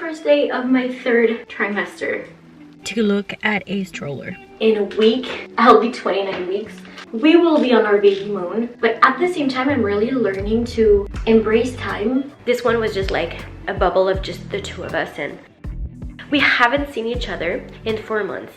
first day of my third trimester. To look at a stroller. In a week, I'll be 29 weeks. We will be on our baby moon, but at the same time, I'm really learning to embrace time. This one was just like a bubble of just the two of us, and we haven't seen each other in 4 months.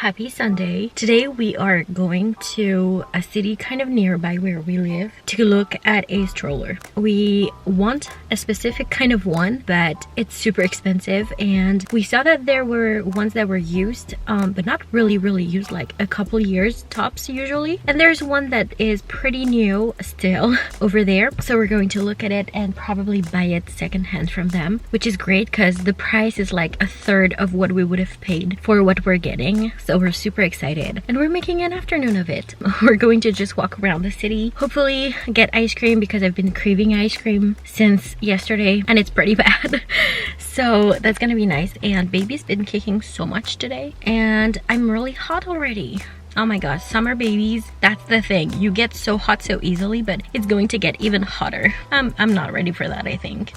Happy Sunday. Today we are going to a city kind of nearby where we live to look at a stroller. We want a specific kind of one, but it's super expensive, and we saw that there were ones that were used, but not really used, like a couple years tops usually. And there's one that is pretty new still over there. So we're going to look at it and probably buy it secondhand from them, which is great because the price is like a third of what we would have paid for what we're getting. So we're super excited and we're making an afternoon of it. We're going to just walk around the city, hopefully get ice cream because I've been craving ice cream since yesterday and it's pretty bad. So that's gonna be nice. And baby's been kicking so much today and I'm really hot already. Oh my gosh, summer babies, that's the thing. You get so hot so easily, but it's going to get even hotter. I'm not ready for that, I think.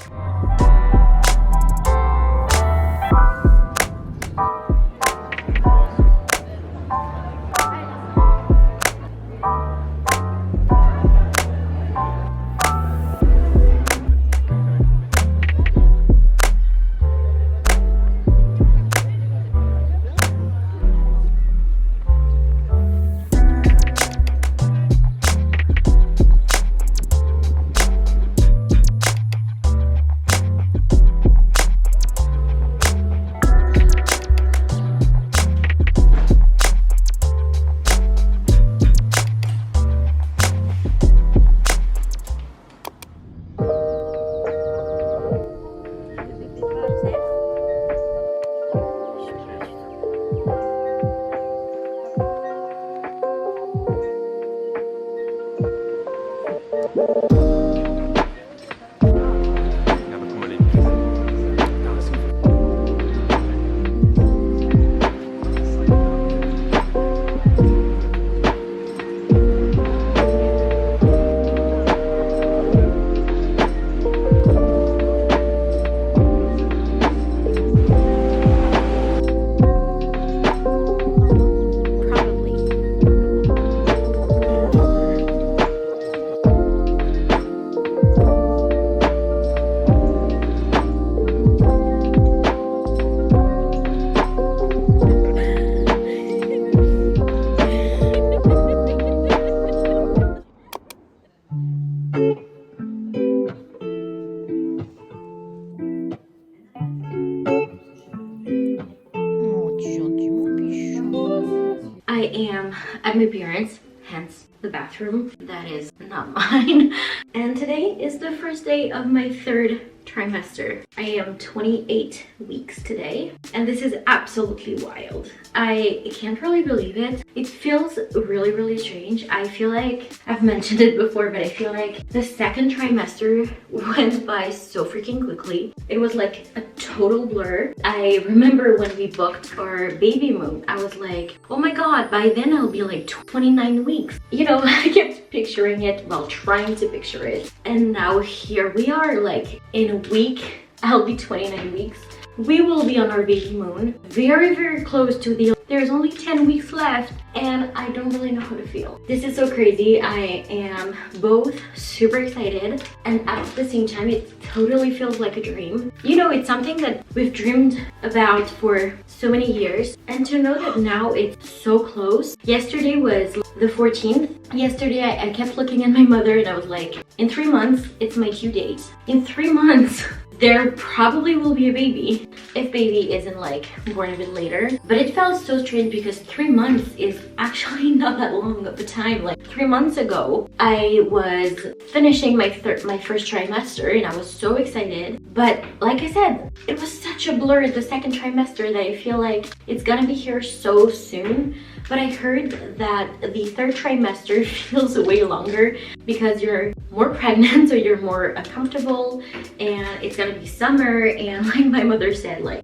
I am at my parents', hence the bathroom. That is not mine. And today is the first day of my third trimester. I am 28 weeks today, and this is absolutely wild. I can't really believe it. It feels really strange. I feel like I've mentioned it before, but I feel like the second trimester went by so freaking quickly. It was like a total blur. I remember when we booked our baby moon, I was like, oh my god, by then I'll be like 29 weeks. You know, I kept picturing it, well, trying to picture it. And now here we are, like in a week, I'll be 29 weeks. We will be on our baby moon, very close to the, there's only 10 weeks left, and I don't really know how to feel. This is so crazy. I am both super excited, and at the same time, it totally feels like a dream. You know, it's something that we've dreamed about for so many years, and to know that now it's so close. Yesterday was the 14th. Yesterday, I kept looking at my mother, and I was like, in 3 months, it's my due date. In 3 months, there probably will be a baby, if baby isn't like born a bit later. But it felt so strange because 3 months is actually not that long of a time. Like 3 months ago, I was finishing my first trimester and I was so excited. But like I said, it was such a blur the second trimester that I feel like it's gonna be here so soon. But I heard that the third trimester feels way longer because you're more pregnant, so you're more comfortable, and it's gonna be summer. And like my mother said, like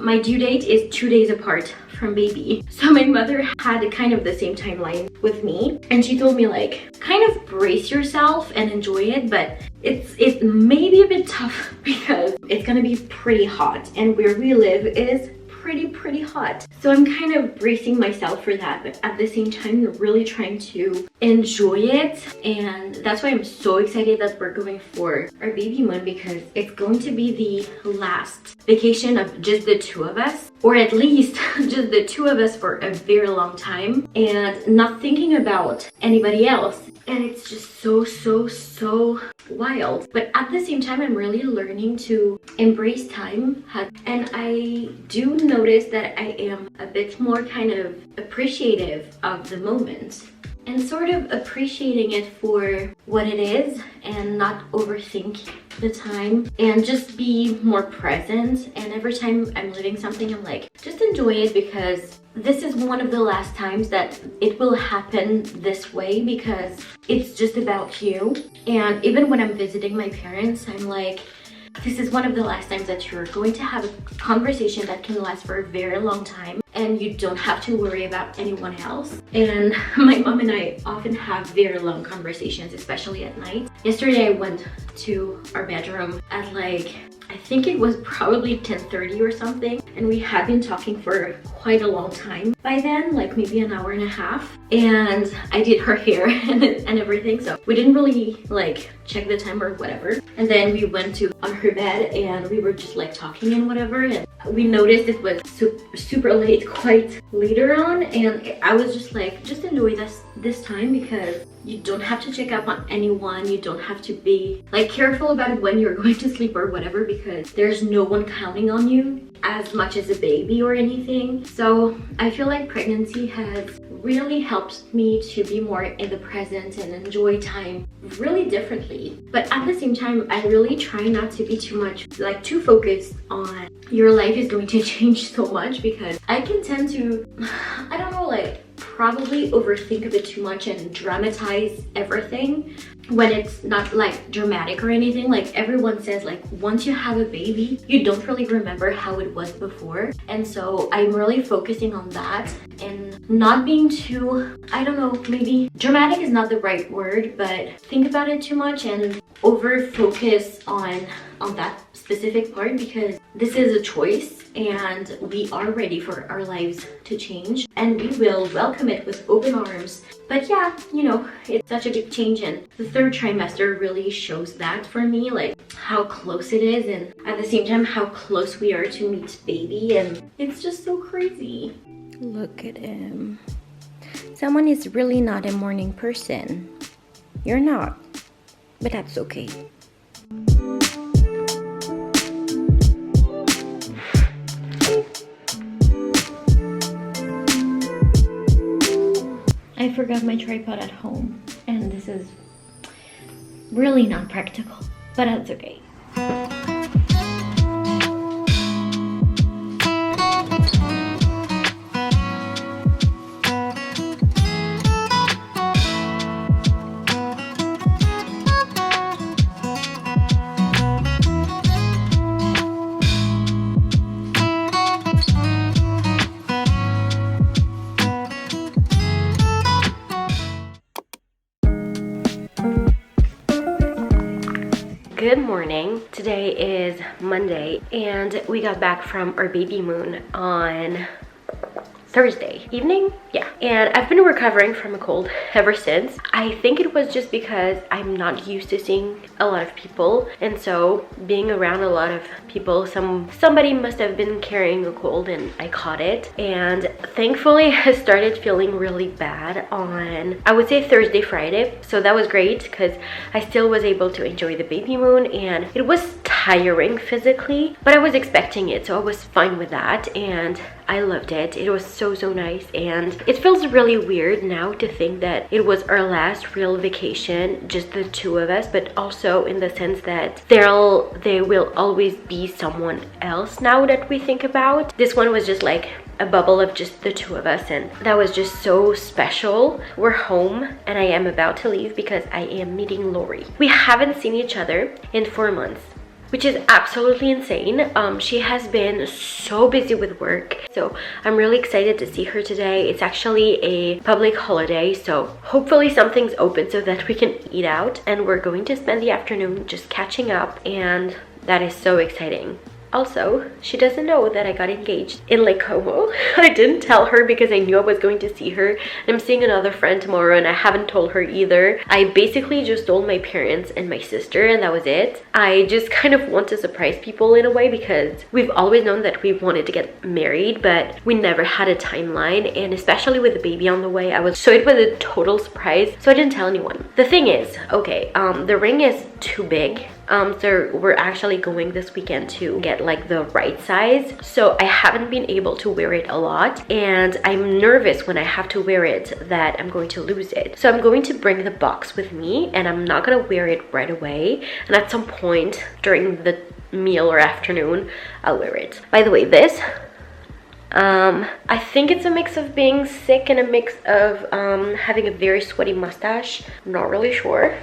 my due date is 2 days apart from baby. So my mother had kind of the same timeline with me, and she told me like, kind of brace yourself and enjoy it, but it may be a bit tough because it's gonna be pretty hot, and where we live is pretty hot. So I'm kind of bracing myself for that, but at the same time really trying to enjoy it. And that's why I'm so excited that we're going for our baby moon, because it's going to be the last vacation of just the two of us, or at least just the two of us for a very long time, and not thinking about anybody else. And it's just so wild. But at the same time, I'm really learning to embrace time. And I do notice that I am a bit more kind of appreciative of the moment, and sort of appreciating it for what it is, and not overthink the time, and just be more present. And every time I'm living something, I'm like, just enjoy it, because this is one of the last times that it will happen this way, because it's just about you. And even when I'm visiting my parents, I'm like, this is one of the last times that you're going to have a conversation that can last for a very long time, and you don't have to worry about anyone else. And my mom and I often have very long conversations, especially at night. Yesterday I went to our bedroom at like, I think it was probably 10:30 or something, and we had been talking for quite a long time by then, like maybe an hour and a half. And I did her hair and everything, so we didn't really like check the time or whatever. And then we went to on her bed, and we were just like talking and whatever, and we noticed it was super late, quite later on. And I was just like, just enjoy this time, because you don't have to check up on anyone. You don't have to be like careful about when you're going to sleep or whatever, because there's no one counting on you as much as a baby or anything. So I feel like pregnancy has really helped me to be more in the present and enjoy time really differently. But at the same time, I really try not to be too focused on your life is going to change so much, because I can tend to, I don't know, like probably overthink a bit too much and dramatize everything when it's not like dramatic or anything. Like everyone says, like once you have a baby, you don't really remember how it was before. And so I'm really focusing on that and not being too, I don't know, maybe dramatic is not the right word, but think about it too much and over focus on that specific part, because this is a choice and we are ready for our lives to change, and we will welcome it with open arms. But yeah, you know, it's such a big change, and the third trimester really shows that for me, like how close it is, and at the same time how close we are to meet baby, and it's just so crazy. Look at him. Someone is really not a morning person. You're not, but that's okay. I forgot my tripod at home, and this is really not practical, but that's okay. Good morning. Today is Monday, and we got back from our baby moon on Thursday evening. Yeah, and I've been recovering from a cold ever since. I think it was just because I'm not used to seeing a lot of people, and so being around a lot of people, somebody must have been carrying a cold and I caught it. And thankfully I started feeling really bad on, I would say, Thursday, Friday. So that was great because I still was able to enjoy the baby moon, and it was tiring physically, but I was expecting it, so I was fine with that, and I loved it. It was so nice, and it feels really weird now to think that it was our last real vacation, just the two of us, but also in the sense that there will always be someone else now that we think about. This one was just like a bubble of just the two of us, and that was just so special. We're home, and I am about to leave because I am meeting Lorie. We haven't seen each other in 4 months. which is absolutely insane. She has been so busy with work, so I'm really excited to see her today. It's actually a public holiday, so hopefully something's open so that we can eat out, and we're going to spend the afternoon just catching up, and that is so exciting. Also, she doesn't know that I got engaged in Lake Como. I didn't tell her because I knew I was going to see her. I'm seeing another friend tomorrow and I haven't told her either. I basically just told my parents and my sister, and that was it. I just kind of want to surprise people in a way because we've always known that we wanted to get married, but we never had a timeline, and especially with the baby on the way, it was a total surprise, so I didn't tell anyone. The thing is, okay, the ring is too big. So we're actually going this weekend to get like the right size, so I haven't been able to wear it a lot, and I'm nervous when I have to wear it that I'm going to lose it. So I'm going to bring the box with me, and I'm not gonna wear it right away, and at some point during the meal or afternoon I'll wear it. By the way, this I think it's a mix of being sick and a mix of having a very sweaty mustache. I'm not really sure.